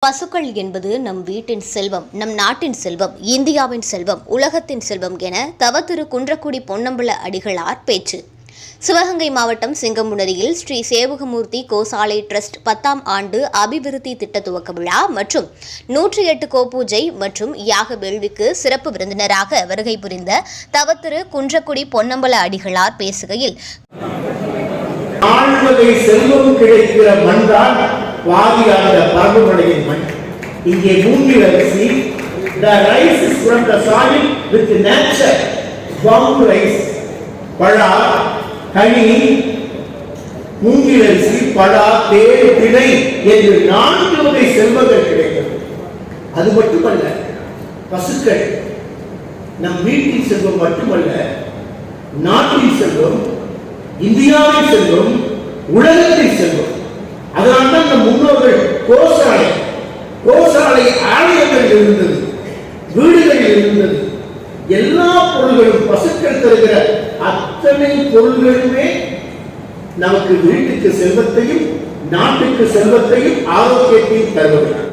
பசுக்கள் என்பது நம் வீட்டின் செல்வம், நம் நாட்டின் செல்வம், இந்தியாவின் செல்வம், உலகத்தின் செல்வம் என தவத்திரு குன்றக்குடி பொன்னம்பல அடிகளார் பேச்சு. சிவகங்கை மாவட்டம் சிங்கமுனரியில் ஸ்ரீ சேவகமூர்த்தி கோசாலை டிரஸ்ட் 10ஆம் ஆண்டு அபிவிருத்தி திட்ட துவக்க விழா மற்றும் 108 கோபூஜை மற்றும் யாக வேள்விக்கு சிறப்பு விருந்தினராக வருகை புரிந்த தவத்திரு குன்றக்குடி பொன்னம்பல அடிகளார் பேசுகையில், செல்வம் கிடைக்கிற மண்தான் வாதியாத பரம்புமலையின் மண். இங்கே மூங்கில் அரிசி, the rice is from the soil with nature, brown rice, பழா, கனி, மூங்கில் அரிசி, பழா, தேன், திணை என்று 4 வகை செல்வங்கள் கிடைக்கிறது. அது மட்டுமல்ல, பசுக்கள் நம் வீட்டின் செல்வம் மட்டுமல்ல, நாட்டின் செல்வம், இந்தியாவின் செல்வம், உலகத்தின் செல்வம். அதனால்தான் நம் முன்னோர்கள் கோசாலை ஆலயங்கள் இருந்தது, வீடுகள் இருந்தது. எல்லா பொருள்களும் பசுக்கள் தருகிற அத்தனை பொருள்களுமே நமக்கு வீட்டுக்கு செல்வத்தையும் நாட்டுக்கு செல்வத்தையும் ஆரோக்கியத்தையும் தருவதுதான்.